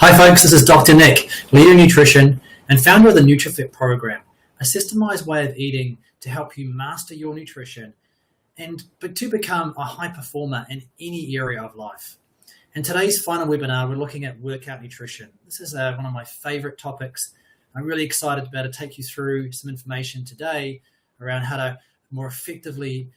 Hi folks, this is Dr. Nick, leader in nutrition and founder of the NutriFit program, a systemized way of eating to help you master your nutrition but to become a high performer in any area of life. In today's final webinar, we're looking at workout nutrition. This is one of my favorite topics. I'm really excited to be able to take you through some information today around how to more effectively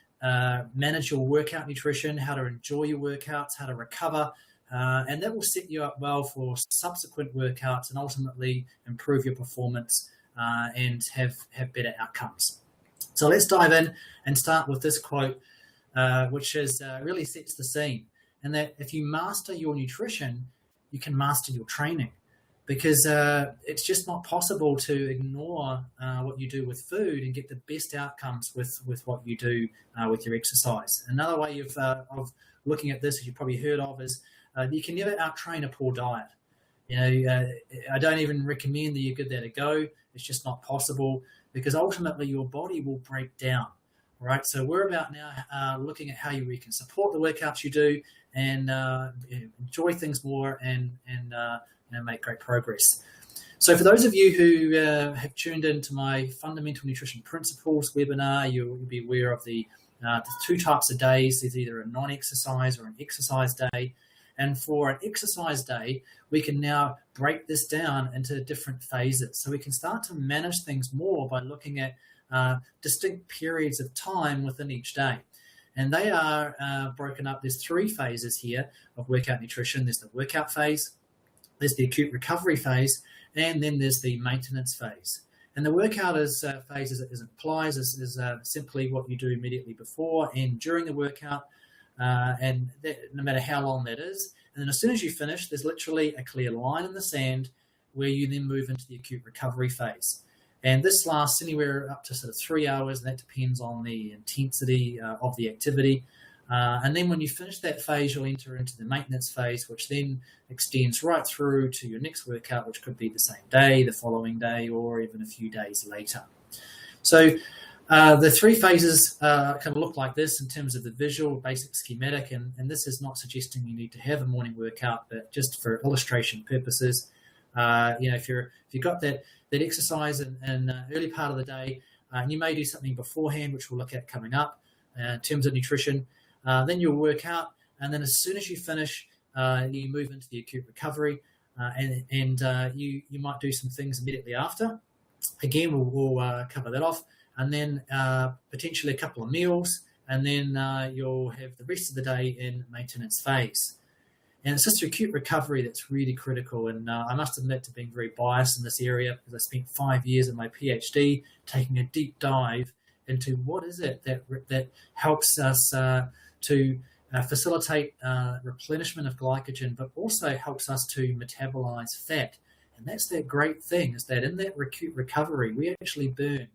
manage your workout nutrition, how to enjoy your workouts, how to recover, and that will set you up well for subsequent workouts and ultimately improve your performance and have better outcomes. So let's dive in and start with this quote, which really sets the scene. And that if you master your nutrition, you can master your training, because it's just not possible to ignore what you do with food and get the best outcomes with what you do with your exercise. Another way of looking at this, as you probably heard of, is you can never out-train a poor diet. I don't even recommend that you give that a go. It's just not possible, because ultimately your body will break down. Right, so we're about now looking at how we can support the workouts you do and enjoy things more and make great progress. So for those of you who have tuned into my Fundamental Nutrition Principles webinar, you'll be aware of the two types of days. There's either a non-exercise or an exercise day. And for an exercise day, we can now break this down into different phases. So we can start to manage things more by looking at distinct periods of time within each day. And they are broken up. There's three phases here of workout nutrition. There's the workout phase, there's the acute recovery phase, and then there's the maintenance phase. And the workout phase, as it implies, is simply what you do immediately before and during the workout, and that, no matter how long that is. And then as soon as you finish, there's literally a clear line in the sand where you then move into the acute recovery phase. And this lasts anywhere up to sort of 3 hours, and that depends on the intensity of the activity. And then when you finish that phase, you'll enter into the maintenance phase, which then extends right through to your next workout, which could be the same day, the following day, or even a few days later. So the three phases kind of look like this in terms of the visual, basic schematic, and this is not suggesting you need to have a morning workout, but just for illustration purposes. If you've got that exercise in early part of the day, and you may do something beforehand, which we'll look at coming up in terms of nutrition. Then you'll work out, and then as soon as you finish, you move into the acute recovery, and you might do some things immediately after. Again, we'll cover that off, and then potentially a couple of meals, and then you'll have the rest of the day in maintenance phase. And it's just acute recovery that's really critical. And I must admit to being very biased in this area, because I spent 5 years in my PhD taking a deep dive into what is it that helps us to facilitate replenishment of glycogen, but also helps us to metabolize fat. And that's that great thing, is that in that acute recovery, we actually burn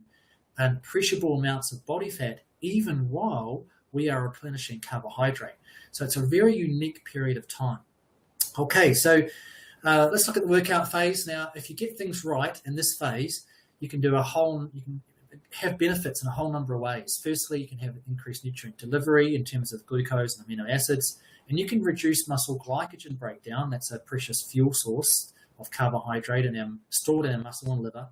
appreciable amounts of body fat, even while we are replenishing carbohydrate. So it's a very unique period of time. Okay, so let's look at the workout phase. Now, if you get things right in this phase, you can have benefits in a whole number of ways. Firstly, you can have increased nutrient delivery in terms of glucose and amino acids, and you can reduce muscle glycogen breakdown. That's a precious fuel source of carbohydrate stored in our muscle and liver,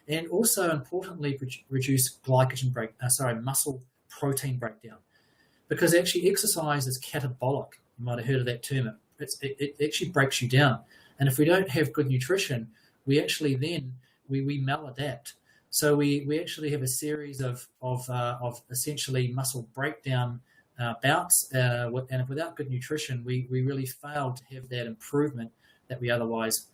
and also importantly reduce muscle protein breakdown. Because actually exercise is catabolic. You might have heard of that term. It actually breaks you down. And if we don't have good nutrition, we actually then we maladapt. So we actually have a series of essentially muscle breakdown bouts. And without good nutrition, we really fail to have that improvement that we otherwise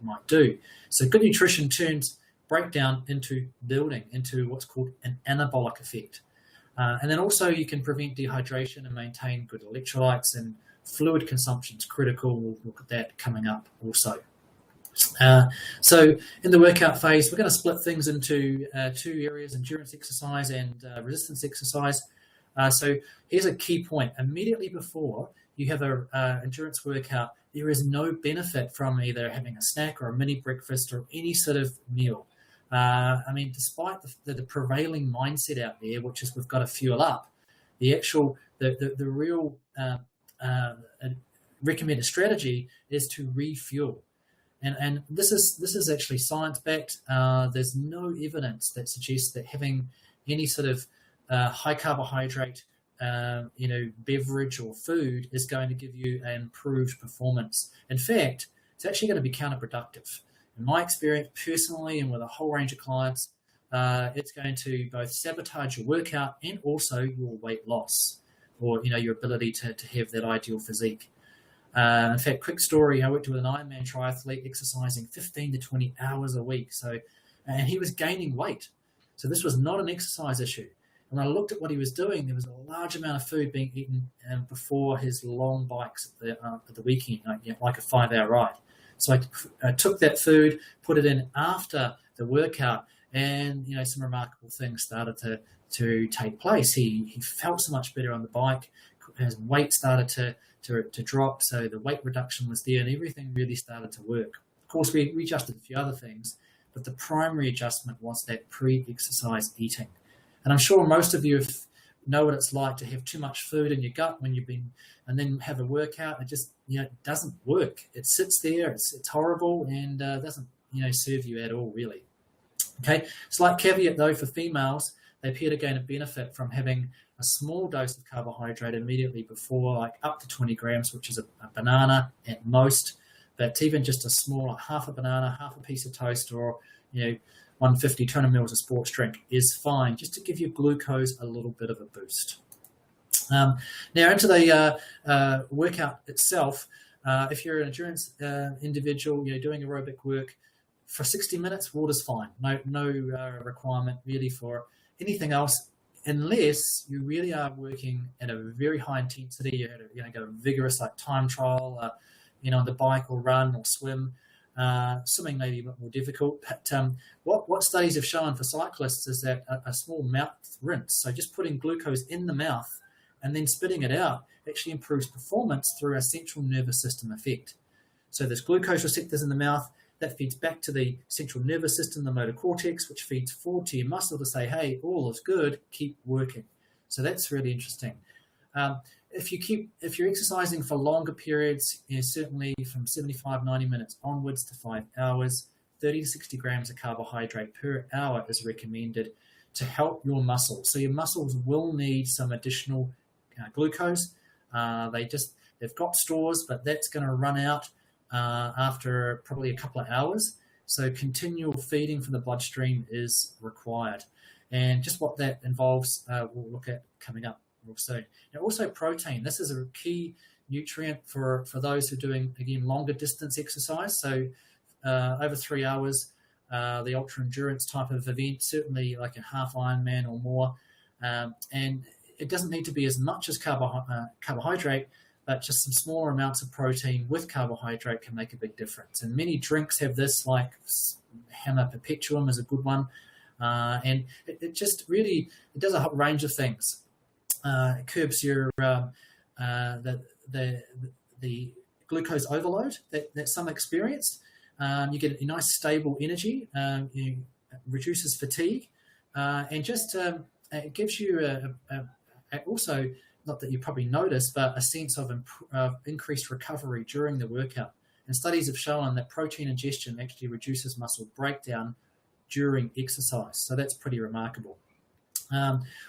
might do. So good nutrition turns breakdown into building, into what's called an anabolic effect. And then also you can prevent dehydration and maintain good electrolytes, and fluid consumption is critical. We'll look at that coming up also. So in the workout phase, we're going to split things into two areas: endurance exercise and resistance exercise. So here's a key point. Immediately before you have an endurance workout, there is no benefit from either having a snack or a mini breakfast or any sort of meal. Despite the prevailing mindset out there, which is we've got to fuel up, the real recommended strategy is to refuel. And this is actually science backed. There's no evidence that suggests that having any sort of high carbohydrate beverage or food is going to give you an improved performance. In fact, it's actually going to be counterproductive. In my experience personally and with a whole range of clients, it's going to both sabotage your workout and also your weight loss, or your ability to have that ideal physique. In fact, quick story, I worked with an Ironman triathlete exercising 15 to 20 hours a week. And he was gaining weight. So this was not an exercise issue. And when I looked at what he was doing, there was a large amount of food being eaten before his long bikes at the weekend, like a 5-hour ride. So I took that food, put it in after the workout, and some remarkable things started to take place. He felt so much better on the bike. His weight started to drop, so the weight reduction was there, and everything really started to work. Of course, we adjusted a few other things, but the primary adjustment was that pre-exercise eating. And I'm sure most of you know what it's like to have too much food in your gut and then have a workout. It just doesn't work. It sits there. It's horrible and doesn't serve you at all, really. Okay, slight caveat though, for females, they appear to gain a benefit from having a small dose of carbohydrate immediately before, like up to 20 grams, which is a banana at most. But even just a small, like half a banana, half a piece of toast, or 150, 200 mils of sports drink is fine, just to give your glucose a little bit of a boost. Now into the workout itself. If you're an endurance individual, doing aerobic work, for 60 minutes, water's fine. No requirement really for anything else, unless you really are working at a very high intensity. You're going to go vigorous, like time trial, on the bike or run or swim. Swimming may be a bit more difficult, but what studies have shown for cyclists is that a small mouth rinse, so just putting glucose in the mouth and then spitting it out, actually improves performance through a central nervous system effect. So there's glucose receptors in the mouth that feeds back to the central nervous system, the motor cortex, which feeds forward to your muscle to say, hey, all is good, keep working. So that's really interesting. If you're exercising for longer periods, certainly from 75, 90 minutes onwards to 5 hours, 30 to 60 grams of carbohydrate per hour is recommended to help your muscles. So your muscles will need some additional glucose. They've got stores, but that's going to run out after probably a couple of hours. So continual feeding from the bloodstream is required. And just what that involves, we'll look at coming up real soon. Now, also protein. This is a key nutrient for those who are doing, again, longer distance exercise. So over 3 hours, the ultra endurance type of event, certainly like a half Ironman or more. And it doesn't need to be as much as carbohydrate, but just some smaller amounts of protein with carbohydrate can make a big difference. And many drinks have this, like Hammer Perpetuum is a good one. And it just really, it does a whole range of things. It curbs your the glucose overload that some experience. You get a nice stable energy. It reduces fatigue, and just it gives you also, not that you probably notice, but a sense of increased recovery during the workout. And studies have shown that protein ingestion actually reduces muscle breakdown during exercise. So that's pretty remarkable.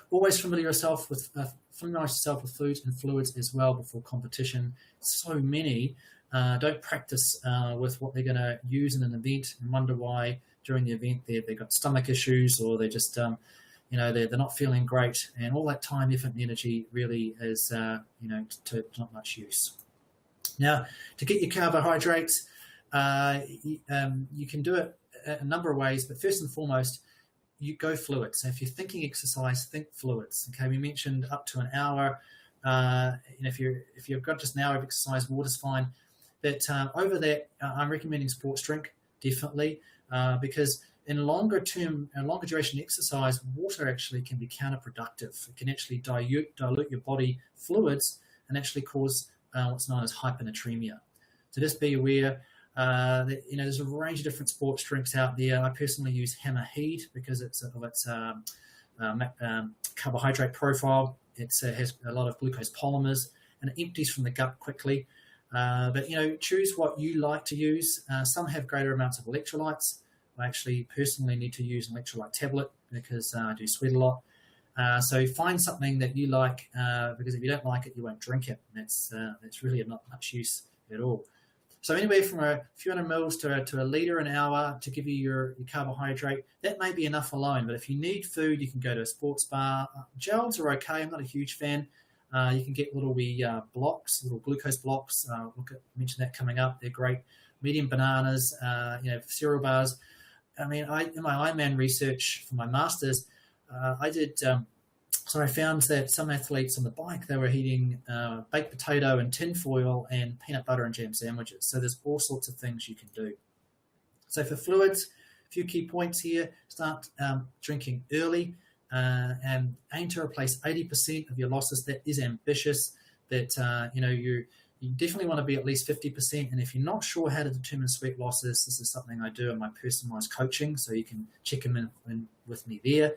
Always familiarize yourself with foods and fluids as well before competition. So many don't practice with what they're going to use in an event and wonder why during the event they've got stomach issues, or they're just they're not feeling great, and all that time, effort, and energy really is to not much use. Now, to get your carbohydrates, you can do it a number of ways, but first and foremost, you go fluids. So if you're thinking exercise, think fluids. Okay, we mentioned up to an hour. If you've got just an hour of exercise, water's fine. But over that, I'm recommending sports drink, definitely, because in longer duration exercise, water actually can be counterproductive. It can actually dilute your body fluids and actually cause what's known as hypernatremia. So just be aware. There's a range of different sports drinks out there. I personally use Hammer Heat because of its carbohydrate profile. It has a lot of glucose polymers, and it empties from the gut quickly. But choose what you like to use. Some have greater amounts of electrolytes. I actually personally need to use an electrolyte tablet because I do sweat a lot. So find something that you like, because if you don't like it, you won't drink it. That's really not much use at all. So anywhere from a few hundred mils to a litre an hour to give you your carbohydrate, that may be enough alone. But if you need food, you can go to a sports bar. Gels are okay. I'm not a huge fan. You can get little blocks, little glucose blocks. Mention that coming up. They're great. Medium bananas, cereal bars. I mean, in my Ironman research for my master's, I found that some athletes on the bike, they were eating baked potato and tin foil and peanut butter and jam sandwiches. So there's all sorts of things you can do. So for fluids, a few key points here. Start drinking early and aim to replace 80% of your losses. That is ambitious. That, you definitely want to be at least 50%. And if you're not sure how to determine sweat losses, this is something I do in my personalized coaching. So you can check them in with me there.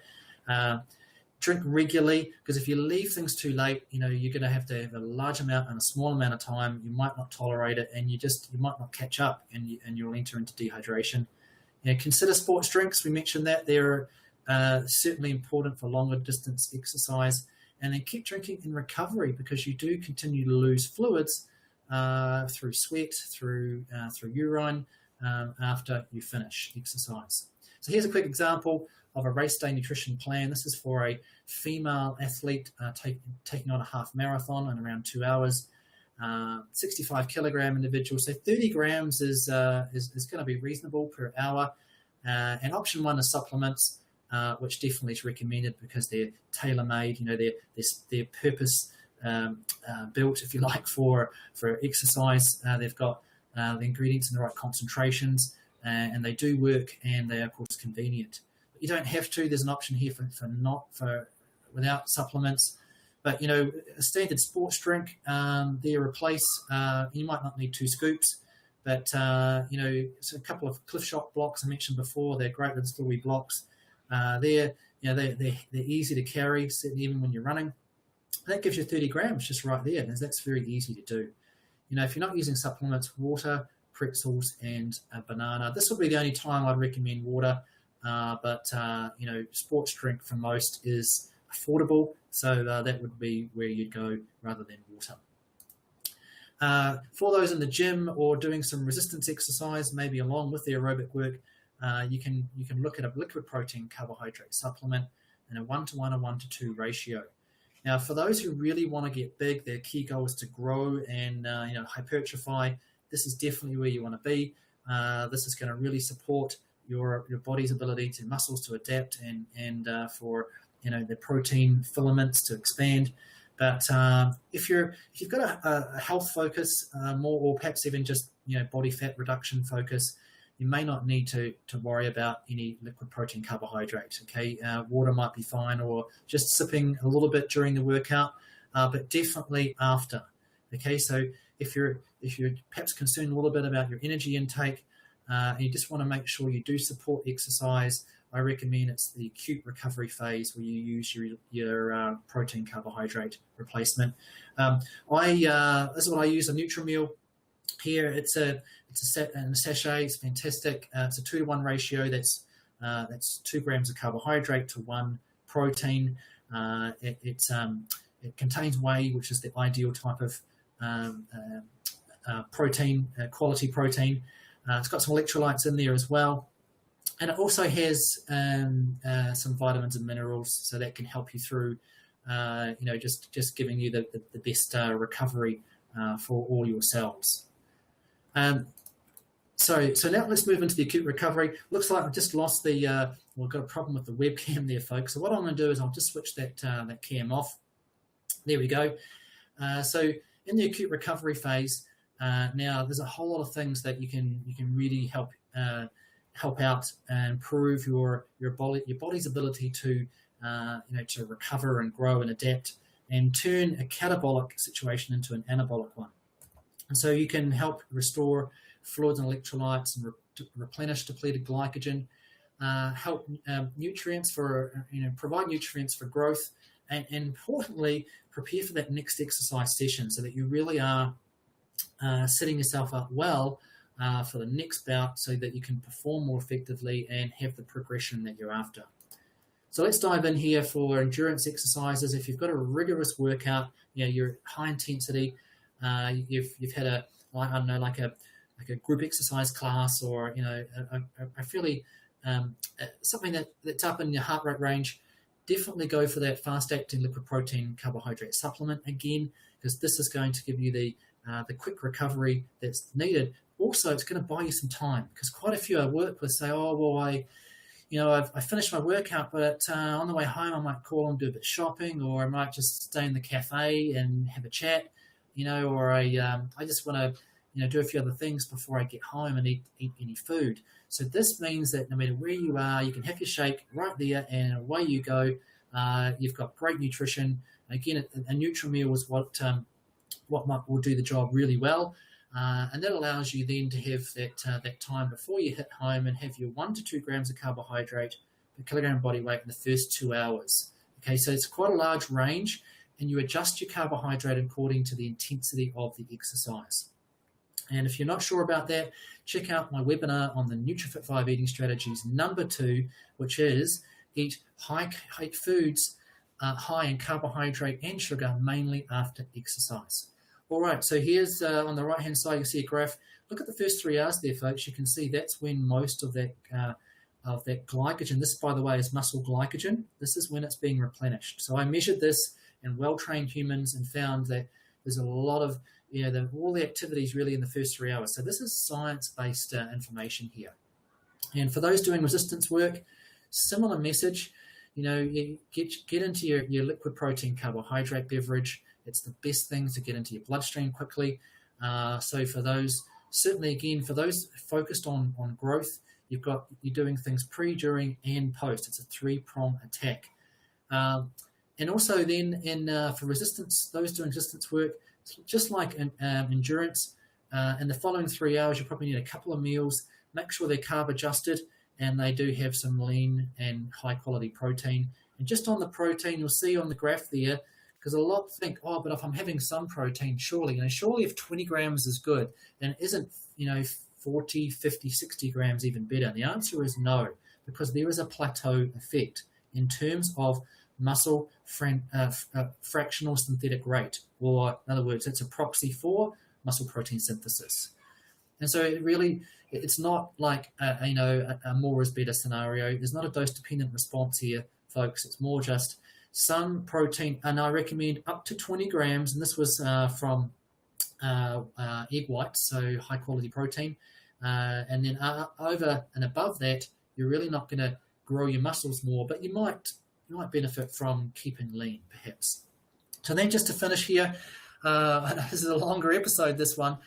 Drink regularly, because if you leave things too late, you're going to have a large amount and a small amount of time. You might not tolerate it, and you might not catch up, and you'll enter into dehydration. Consider sports drinks. We mentioned that they're certainly important for longer distance exercise, and then keep drinking in recovery, because you do continue to lose fluids through sweat, through urine after you finish exercise. So here's a quick example of a race day nutrition plan. This is for a female athlete taking on a half marathon in around 2 hours, 65 kilogram individual. So 30 grams is going to be reasonable per hour. And option one is supplements, which definitely is recommended because they're tailor-made. They're purpose built, if you like, for exercise. They've got the ingredients in the right concentrations, and they do work, and they are, of course, convenient. But you don't have to. There's an option here for without supplements. But a standard sports drink, they replace. You might not need 2 scoops, but it's a couple of Cliff Shot blocks I mentioned before. They're great little wee blocks. They're easy to carry, certainly even when you're running. That gives you 30 grams just right there, and that's very easy to do. If you're not using supplements, water, pretzels, and a banana. This would be the only time I'd recommend water, but sports drink for most is affordable, so that would be where you'd go rather than water. For those in the gym or doing some resistance exercise, maybe along with the aerobic work, you can look at a liquid protein carbohydrate supplement in a 1-to-1 or 1-to-2 ratio. Now, for those who really want to get big, their key goal is to grow and hypertrophy. This is definitely where you want to be. This is going to really support your body's ability to muscles to adapt and for the protein filaments to expand. But if you've got a health focus more, or perhaps even just body fat reduction focus, you may not need to worry about any liquid protein carbohydrates. Okay, water might be fine, or just sipping a little bit during the workout, but definitely after. Okay, so if you're perhaps concerned a little bit about your energy intake, and you just want to make sure you do support exercise, I recommend it's the acute recovery phase where you use your protein carbohydrate replacement. This is what I use, a NutriMeal. Here it's a sachet. It's fantastic. It's a 2-to-1 ratio. That's 2 grams of carbohydrate to 1 protein. It contains whey, which is the ideal type of protein, quality protein. It's got some electrolytes in there as well, and it also has some vitamins and minerals, so that can help you through, just giving you the best recovery for all your cells. So now let's move into the acute recovery. Looks like I've just lost we've got a problem with the webcam there, folks. So what I'm going to do is I'll just switch that cam off. There we go. So in the acute recovery phase, now there's a whole lot of things that you can really help out and improve your body's ability to to recover and grow and adapt and turn a catabolic situation into an anabolic one. And so you can help restore fluids and electrolytes and replenish depleted glycogen, help nutrients for provide nutrients for growth, and importantly prepare for that next exercise session so that you really are setting yourself up well for the next bout so that you can perform more effectively and have the progression that you're after. So let's dive in here for endurance exercises. If you've got a rigorous workout, you're high intensity, you've had a group exercise class, or a fairly something that's up in your heart rate range, definitely go for that fast-acting liquid protein carbohydrate supplement again, because this is going to give you the quick recovery that's needed. Also, it's going to buy you some time, because quite a few I work with say, oh, well, I finished my workout, but on the way home I might call and do a bit of shopping, or I might just stay in the cafe and have a chat, or I just want to do a few other things before I get home and eat any food. So this means that no matter where you are, you can have your shake right there and away you go. You've got great nutrition. Again, a NutriMeal is what will do the job really well. And that allows you then to have that time before you hit home and have your 1 to 2 grams of carbohydrate per kilogram body weight in the first 2 hours. Okay, so it's quite a large range, and you adjust your carbohydrate according to the intensity of the exercise. And if you're not sure about that, check out my webinar on the NutriFit 5 eating strategies number 2, which is eat high foods high in carbohydrate and sugar, mainly after exercise. All right, so here's on the right-hand side, you'll see a graph. Look at the first 3 hours there, folks. You can see that's when most of that glycogen, this, by the way, is muscle glycogen. This is when it's being replenished. So I measured this in well-trained humans and found that there's a lot of, all the activities really in the first 3 hours. So this is science-based information here. And for those doing resistance work, similar message. You get into your liquid protein carbohydrate beverage. It's the best thing to get into your bloodstream quickly. So for those, certainly again, for those focused on growth, you're doing things pre, during, and post. It's a 3-prong attack. And also then for resistance, those doing resistance work, just like endurance, in the following 3 hours, you probably need a couple of meals. Make sure they're carb adjusted, and they do have some lean and high quality protein. And just on the protein, you'll see on the graph there, because a lot think, oh, but if I'm having some protein, surely if 20 grams is good, then isn't 40, 50, 60 grams even better? And the answer is no, because there is a plateau effect in terms of muscle fractional synthetic rate, or in other words, it's a proxy for muscle protein synthesis. And so it's not like a more is better scenario. There's not a dose-dependent response here, folks. It's more just some protein, and I recommend up to 20 grams, and this was from egg whites, so high-quality protein. And then over and above that, you're really not going to grow your muscles more, but you might benefit from keeping lean, perhaps. So then just to finish here, this is a longer episode, this one.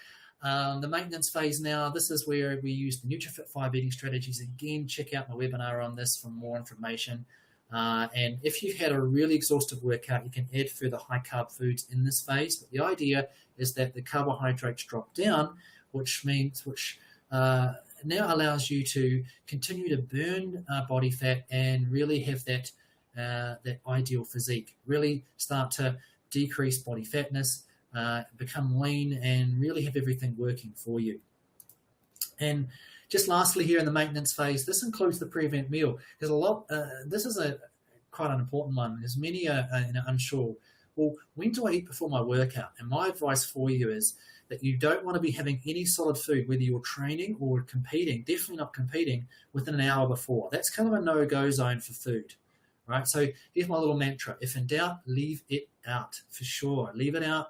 The maintenance phase now, this is where we use the NutriFit 5 eating strategies. Again, check out my webinar on this for more information. And if you've had a really exhaustive workout, you can add further high-carb foods in this phase. But the idea is that the carbohydrates drop down, which now allows you to continue to burn body fat and really have that ideal physique. Really start to decrease body fatness, become lean, and really have everything working for you. And just lastly here in the maintenance phase, this includes the pre-event meal. There's a lot. This is quite an important one. There's many unsure. Well, when do I eat before my workout? And my advice for you is that you don't want to be having any solid food, whether you're training or competing, definitely not competing, within an hour before. That's kind of a no-go zone for food. Right, so here's my little mantra. If in doubt, leave it out, for sure. Leave it out.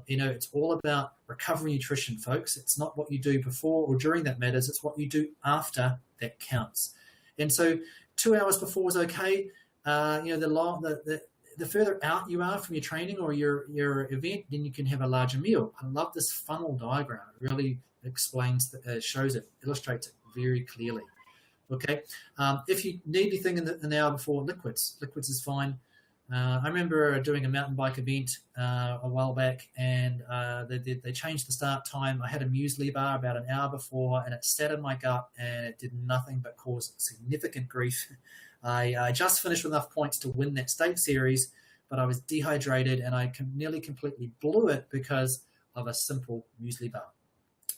It's all about recovery nutrition, folks. It's not what you do before or during that matters. It's what you do after that counts. And so 2 hours before is okay. The further out you are from your training or your event, then you can have a larger meal. I love this funnel diagram. It really explains, shows it, illustrates it very clearly. Okay, if you need anything in the hour before, liquids is fine. I remember doing a mountain bike event a while back, and they changed the start time. I had a muesli bar about an hour before, and it sat in my gut, and it did nothing but cause significant grief. I just finished with enough points to win that state series, but I was dehydrated, and I nearly completely blew it because of a simple muesli bar.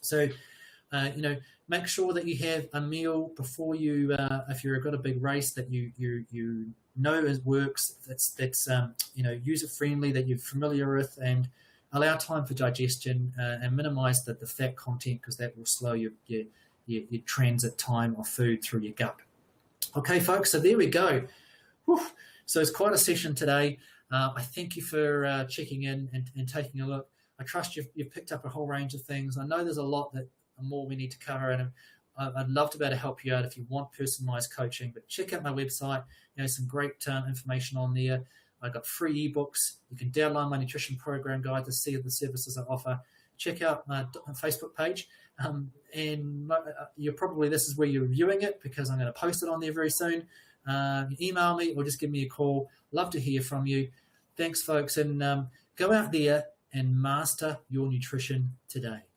So, make sure that you have a meal before you, if you've got a big race that you know it works, that's user friendly, that you're familiar with, and allow time for digestion and minimize the fat content, because that will slow your transit time of food through your gut. Okay, folks, so there we go. Whew. So it's quite a session today. I thank you for checking in and taking a look. I trust you've picked up a whole range of things. I know there's a lot more we need to cover, and I'd love to be able to help you out if you want personalized coaching. But check out my website. Some great information on there. I've got free ebooks. You can download my nutrition program guide to see the services I offer. Check out my Facebook page, and this is where you're viewing it, because I'm going to post it on there very soon. Email me or just give me a call. Love to hear from you. Thanks, folks, and go out there and master your nutrition today.